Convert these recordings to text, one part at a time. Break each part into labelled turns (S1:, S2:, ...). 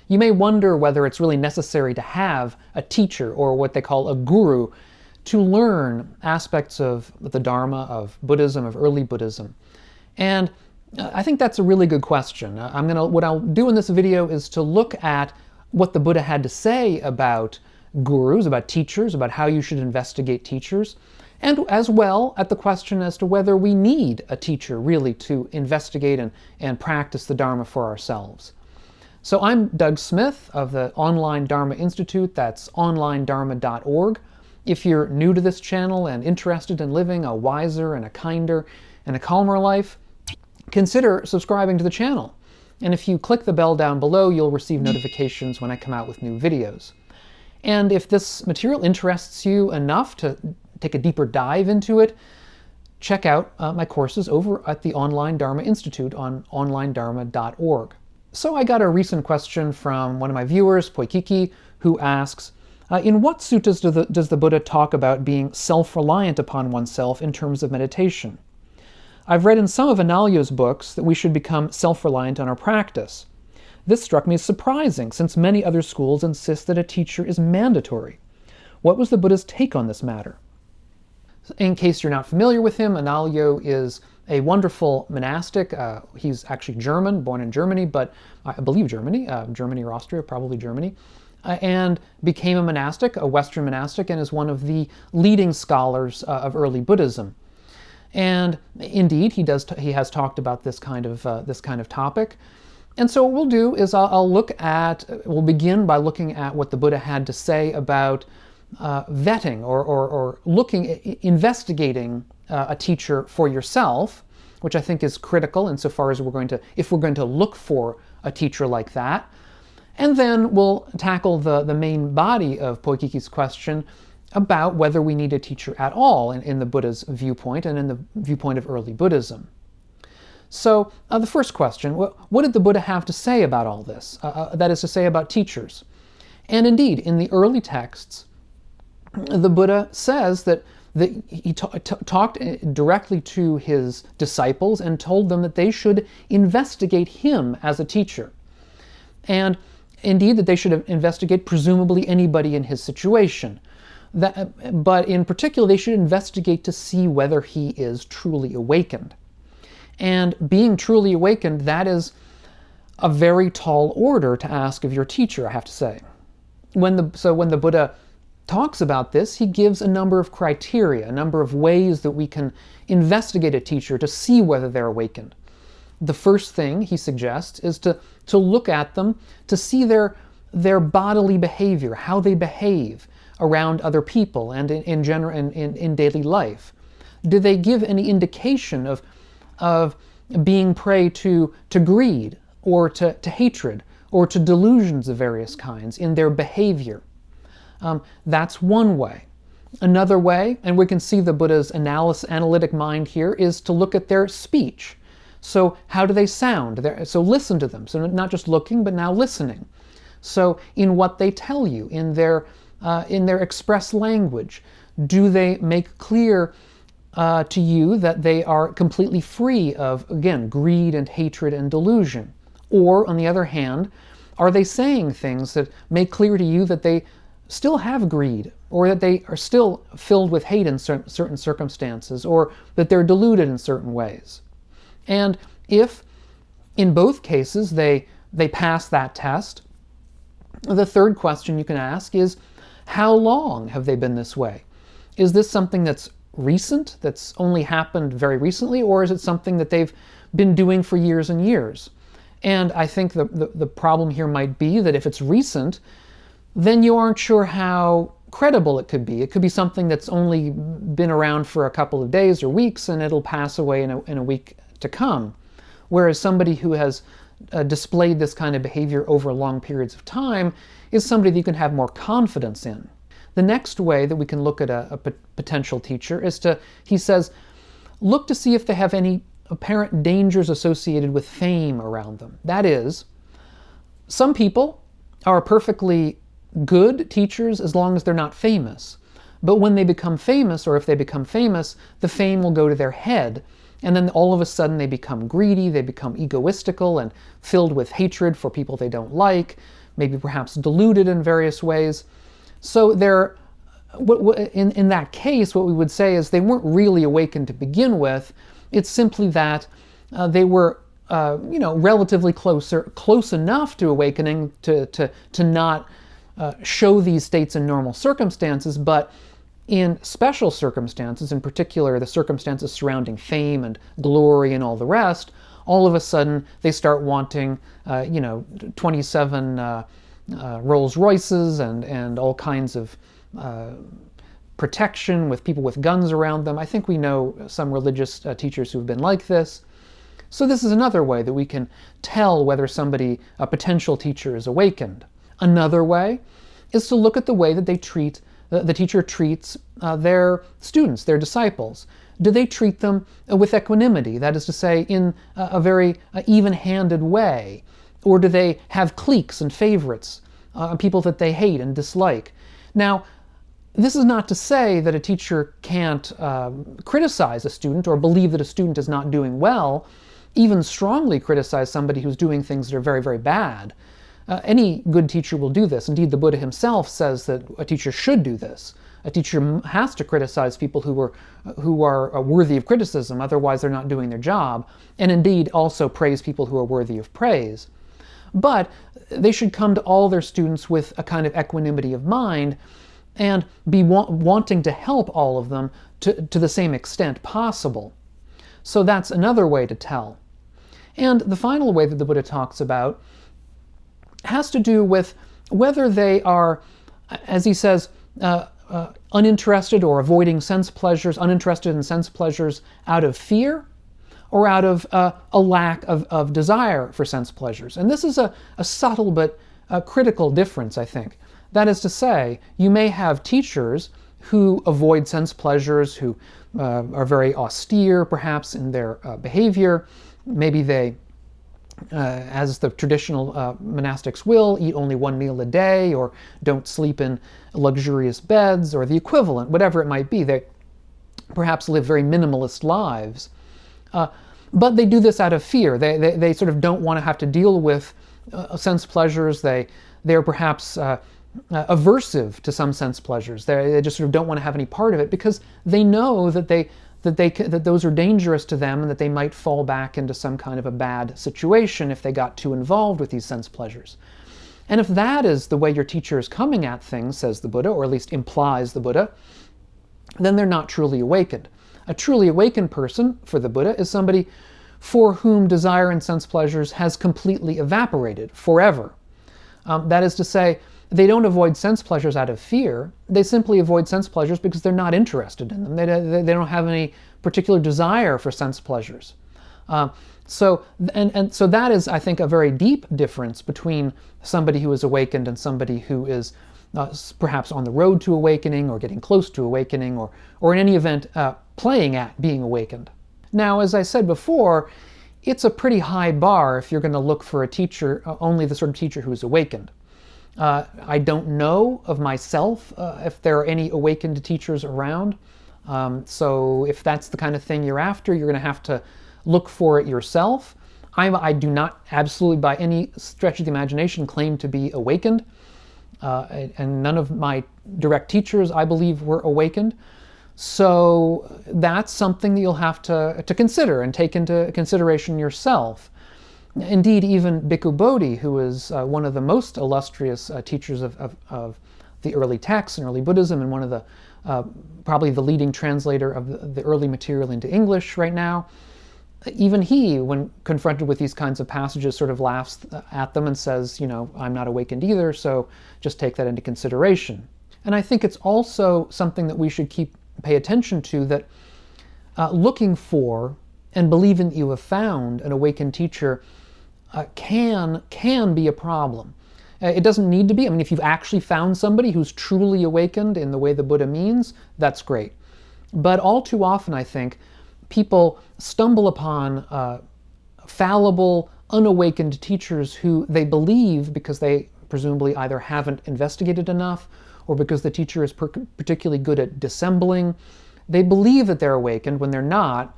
S1: you may wonder whether it's really necessary to have a teacher, or what they call a guru, to learn aspects of the Dharma, of Buddhism, of early Buddhism. And I think that's a really good question. What I'll do in this video is to look at what the Buddha had to say about gurus, about teachers, about how you should investigate teachers, and as well at the question as to whether we need a teacher really to investigate and practice the Dharma for ourselves. So I'm Doug Smith of the Online Dharma Institute, that's onlinedharma.org. If you're new to this channel and interested in living a wiser and a kinder and a calmer life, consider subscribing to the channel. And if you click the bell down below, you'll receive notifications when I come out with new videos. And if this material interests you enough to take a deeper dive into it, check out my courses over at the Online Dharma Institute on onlinedharma.org. So I got a recent question from one of my viewers, Poikkiki, who asks, in what suttas does the Buddha talk about being self-reliant upon oneself in terms of meditation? I've read in some of Analyo's books that we should become self-reliant on our practice. This struck me as surprising, since many other schools insist that a teacher is mandatory. What was the Buddha's take on this matter? In case you're not familiar with him, Analyo is a wonderful monastic. He's actually German, born in Germany, but I believe Germany or Austria, probably Germany, and became a monastic, a Western monastic, and is one of the leading scholars of early Buddhism. And indeed, he has talked about this kind of topic. And so what we'll do is we'll begin by looking at what the Buddha had to say about vetting or investigating a teacher for yourself, which I think is critical insofar as if we're going to look for a teacher like that. And then we'll tackle the main body of Poikkiki's question about whether we need a teacher at all in the Buddha's viewpoint and in the viewpoint of early Buddhism. So the first question, what did the Buddha have to say about all this? That is to say, about teachers. And indeed, in the early texts, the Buddha says that he talked directly to his disciples and told them that they should investigate him as a teacher. And indeed, that they should investigate presumably anybody in his situation. But in particular, they should investigate to see whether he is truly awakened. And being truly awakened, that is a very tall order to ask of your teacher, I have to say. When the Buddha talks about this, he gives a number of criteria, a number of ways that we can investigate a teacher to see whether they're awakened. The first thing he suggests is to look at them, to see their bodily behavior, how they behave around other people and in daily life. Do they give any indication of being prey to greed or to hatred or to delusions of various kinds in their behavior? That's one way. Another way, and we can see the Buddha's analytic mind here, is to look at their speech. So how do they sound? So listen to them. So not just looking, but now listening. So in what they tell you, in their express language, do they make clear to you that they are completely free of, again, greed and hatred and delusion? Or, on the other hand, are they saying things that make clear to you that they still have greed, or that they are still filled with hate in certain circumstances, or that they're deluded in certain ways? And if, in both cases, they pass that test, the third question you can ask is, how long have they been this way? Is this something that's recent, that's only happened very recently, or is it something that they've been doing for years and years? And I think the problem here might be that if it's recent, then you aren't sure how credible it could be. It could be something that's only been around for a couple of days or weeks, and it'll pass away in a week to come. Whereas somebody who has displayed this kind of behavior over long periods of time is somebody that you can have more confidence in. The next way that we can look at a potential teacher is he says, look to see if they have any apparent dangers associated with fame around them. That is, some people are perfectly good teachers as long as they're not famous. But when they become famous, or if they become famous, the fame will go to their head. And then all of a sudden they become greedy, they become egoistical and filled with hatred for people they don't like. maybe perhaps diluted in various ways. So in that case, what we would say is they weren't really awakened to begin with. It's simply that they were relatively close enough to awakening to not show these states in normal circumstances, but in special circumstances, in particular the circumstances surrounding fame and glory and all the rest, all of a sudden they start wanting 27 Rolls Royces and all kinds of protection with people with guns around them. I think we know some religious teachers who've been like this. So this is another way that we can tell whether a potential teacher is awakened. Another way is to look at the way that the teacher treats their students, their disciples. Do they treat them with equanimity? That is to say, in a very even-handed way? Or do they have cliques and favorites, people that they hate and dislike? Now, this is not to say that a teacher can't criticize a student or believe that a student is not doing well, even strongly criticize somebody who's doing things that are very, very bad. Any good teacher will do this. Indeed, the Buddha himself says that a teacher should do this. A teacher has to criticize people who are worthy of criticism, otherwise they're not doing their job, and indeed also praise people who are worthy of praise. But they should come to all their students with a kind of equanimity of mind and be wanting to help all of them to the same extent possible. So that's another way to tell. And the final way that the Buddha talks about has to do with whether they are, as he says, uninterested or avoiding sense pleasures, uninterested in sense pleasures out of fear or out of a lack of desire for sense pleasures. And this is a subtle but critical difference, I think. That is to say, you may have teachers who avoid sense pleasures, who are very austere perhaps in their behavior. Maybe they, as the traditional monastics will, eat only one meal a day or don't sleep in luxurious beds or the equivalent, whatever it might be. They perhaps live very minimalist lives. But they do this out of fear. They sort of don't want to have to deal with sense pleasures. They're perhaps aversive to some sense pleasures. They just sort of don't want to have any part of it because they know that those are dangerous to them and that they might fall back into some kind of a bad situation if they got too involved with these sense pleasures. And if that is the way your teacher is coming at things, says the Buddha, or at least implies the Buddha, then they're not truly awakened. A truly awakened person, for the Buddha, is somebody for whom desire and sense pleasures has completely evaporated forever. That is to say, they don't avoid sense pleasures out of fear. They simply avoid sense pleasures because they're not interested in them. They don't have any particular desire for sense pleasures. So that is, I think, a very deep difference between somebody who is awakened and somebody who is perhaps on the road to awakening or getting close to awakening or in any event playing at being awakened. Now, as I said before, it's a pretty high bar if you're going to look for a teacher, only the sort of teacher who is awakened. I don't know of myself if there are any awakened teachers around. So if that's the kind of thing you're after, you're going to have to look for it yourself. I do not absolutely by any stretch of the imagination claim to be awakened. And none of my direct teachers, I believe, were awakened. So that's something that you'll have to consider and take into consideration yourself. Indeed, even Bhikkhu Bodhi, who is one of the most illustrious teachers of the early texts and early Buddhism, and one of the probably the leading translator of the early material into English right now, even he, when confronted with these kinds of passages, sort of laughs at them and says, I'm not awakened either, so just take that into consideration. And I think it's also something that we should pay attention to, that looking for and believing that you have found an awakened teacher can be a problem. It doesn't need to be. I mean, if you've actually found somebody who's truly awakened in the way the Buddha means, that's great. But all too often, I think, people stumble upon fallible, unawakened teachers who they believe, because they presumably either haven't investigated enough or because the teacher is particularly good at dissembling, they believe that they're awakened when they're not.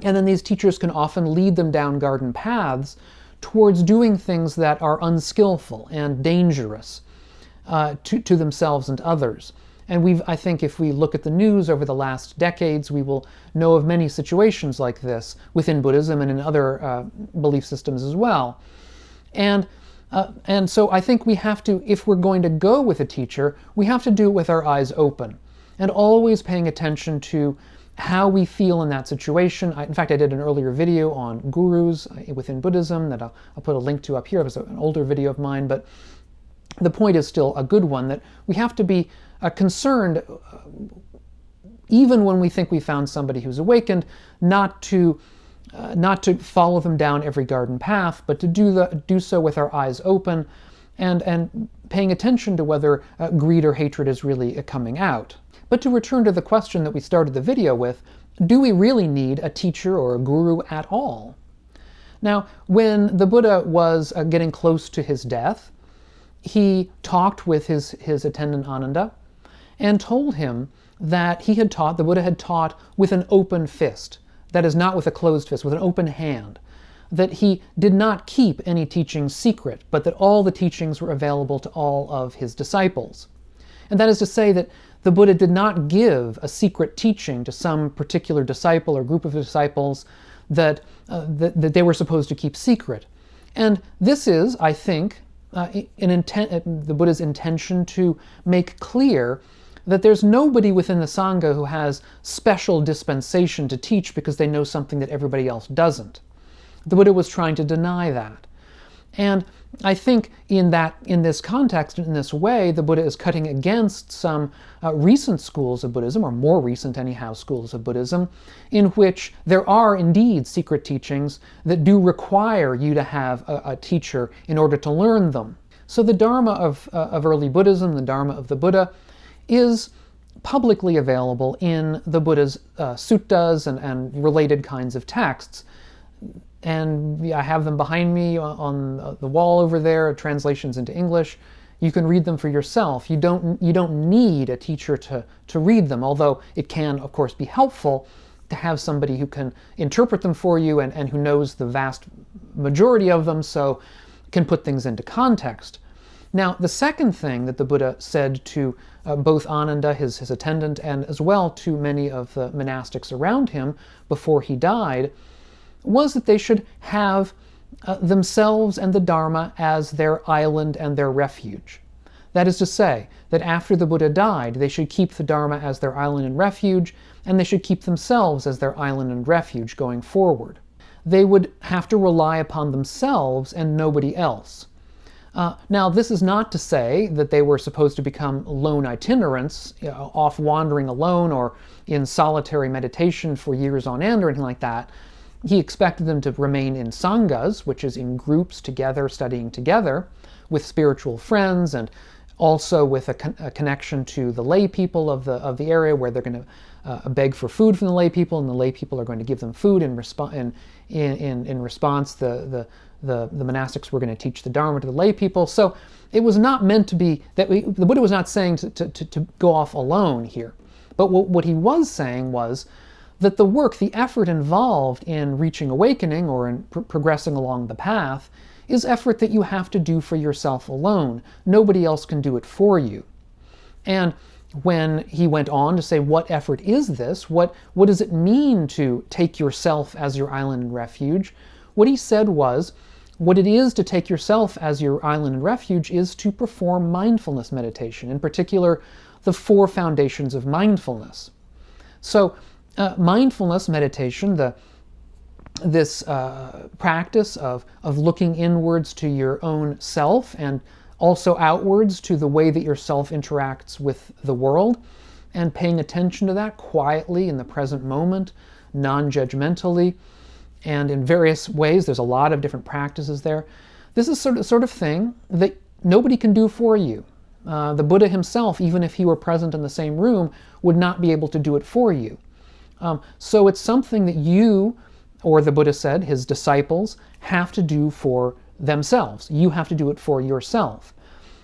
S1: And then these teachers can often lead them down garden paths towards doing things that are unskillful and dangerous to themselves and others. And I think if we look at the news over the last decades, we will know of many situations like this within Buddhism and in other belief systems as well. And so I think we have to, if we're going to go with a teacher, we have to do it with our eyes open and always paying attention to how we feel in that situation. In fact, I did an earlier video on gurus within Buddhism that I'll put a link to up here. It was an older video of mine, but the point is still a good one, that we have to be concerned, even when we think we found somebody who's awakened, not to follow them down every garden path, but to do so with our eyes open and paying attention to whether greed or hatred is really coming out. But to return to the question that we started the video with, do we really need a teacher or a guru at all? Now, when the Buddha was getting close to his death, he talked with his attendant Ananda and told him that the Buddha had taught with an open fist. That is, not with a closed fist, with an open hand. That he did not keep any teachings secret, but that all the teachings were available to all of his disciples. And that is to say that the Buddha did not give a secret teaching to some particular disciple or group of disciples that they were supposed to keep secret. And this is, I think, the Buddha's intention to make clear that there's nobody within the Sangha who has special dispensation to teach because they know something that everybody else doesn't. The Buddha was trying to deny that. And I think in this context, in this way, the Buddha is cutting against some recent schools of Buddhism, or more recent anyhow schools of Buddhism, in which there are indeed secret teachings that do require you to have a teacher in order to learn them. So the Dharma of early Buddhism, the Dharma of the Buddha, is publicly available in the Buddha's suttas and related kinds of texts. And I have them behind me on the wall over there, translations into English. You can read them for yourself. You don't need a teacher to read them, although it can, of course, be helpful to have somebody who can interpret them for you and who knows the vast majority of them, so can put things into context. Now, the second thing that the Buddha said to both Ananda, his attendant, and as well to many of the monastics around him before he died, was that they should have themselves and the Dharma as their island and their refuge. That is to say, that after the Buddha died, they should keep the Dharma as their island and refuge, and they should keep themselves as their island and refuge going forward. They would have to rely upon themselves and nobody else. Now, this is not to say that they were supposed to become lone itinerants, off wandering alone or in solitary meditation for years on end or anything like that. He expected them to remain in sanghas, which is in groups together, studying together, with spiritual friends, and also with a connection to the lay people of the area, where they're going to beg for food from the lay people, and the lay people are going to give them food in response. The monastics were going to teach the Dharma to the lay people. So it was not meant to be that the Buddha was not saying to go off alone here. But what he was saying was that the effort involved in reaching awakening or in progressing along the path is effort that you have to do for yourself alone. Nobody else can do it for you. And when he went on to say, what effort is this? What does it mean to take yourself as your island and refuge? What he said was, what it is to take yourself as your island and refuge is to perform mindfulness meditation, in particular, the 4 foundations of mindfulness. So, mindfulness meditation, this practice of looking inwards to your own self and also outwards to the way that your self interacts with the world, and paying attention to that quietly in the present moment, non-judgmentally, and in various ways. There's a lot of different practices there. This is sort of thing that nobody can do for you. The Buddha himself, even if he were present in the same room, would not be able to do it for you. So it's something that you, or the Buddha said, his disciples, have to do for themselves. You have to do it for yourself.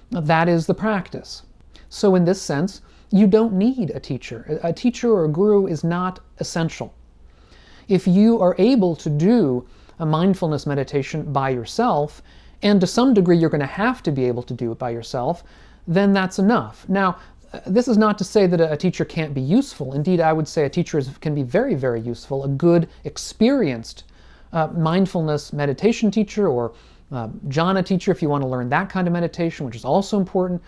S1: That is the practice. So in this sense, you don't need a teacher. A teacher or a guru is not essential. If you are able to do a mindfulness meditation by yourself, and to some degree you're going to have to be able to do it by yourself, then that's enough. Now, this is not to say that a teacher can't be useful. Indeed, I would say a teacher can be very, very useful. A good, experienced mindfulness meditation teacher, or jhana teacher, if you want to learn that kind of meditation, which is also important.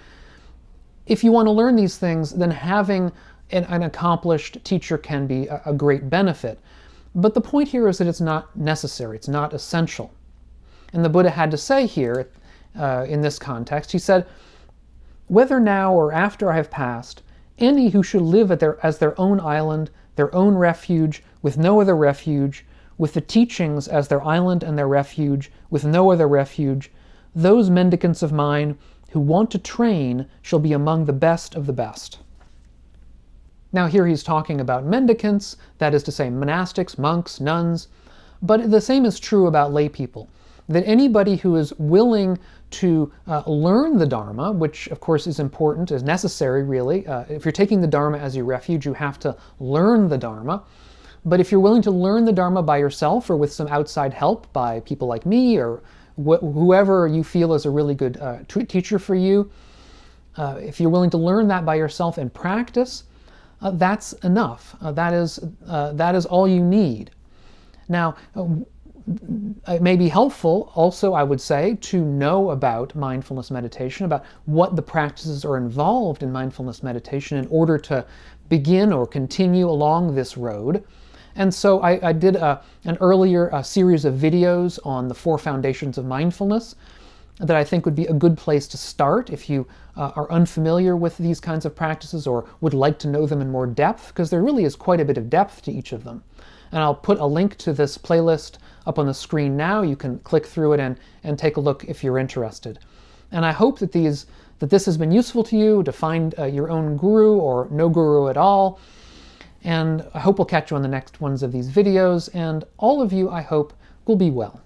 S1: If you want to learn these things, then having an accomplished teacher can be a great benefit. But the point here is that it's not necessary, it's not essential. And the Buddha had to say here, in this context, he said, "Whether now or after I have passed, any who should live as their own island, their own refuge, with no other refuge, with the teachings as their island and their refuge, with no other refuge, those mendicants of mine who want to train shall be among the best of the best." Now here he's talking about mendicants, that is to say monastics, monks, nuns, but the same is true about lay people. That anybody who is willing to learn the Dharma, which of course is important, is necessary really. If you're taking the Dharma as your refuge, you have to learn the Dharma. But if you're willing to learn the Dharma by yourself or with some outside help by people like me or whoever you feel is a really good teacher for you, if you're willing to learn that by yourself and practice, that's enough. That is all you need. Now, it may be helpful also, I would say, to know about mindfulness meditation, about what the practices are involved in mindfulness meditation in order to begin or continue along this road. And so I did an earlier series of videos on the 4 foundations of mindfulness that I think would be a good place to start if you are unfamiliar with these kinds of practices or would like to know them in more depth, because there really is quite a bit of depth to each of them. And I'll put a link to this playlist up on the screen now. You can click through it and take a look if you're interested. And I hope that this has been useful to you, to find your own guru or no guru at all. And I hope we'll catch you on the next ones of these videos. And all of you, I hope, will be well.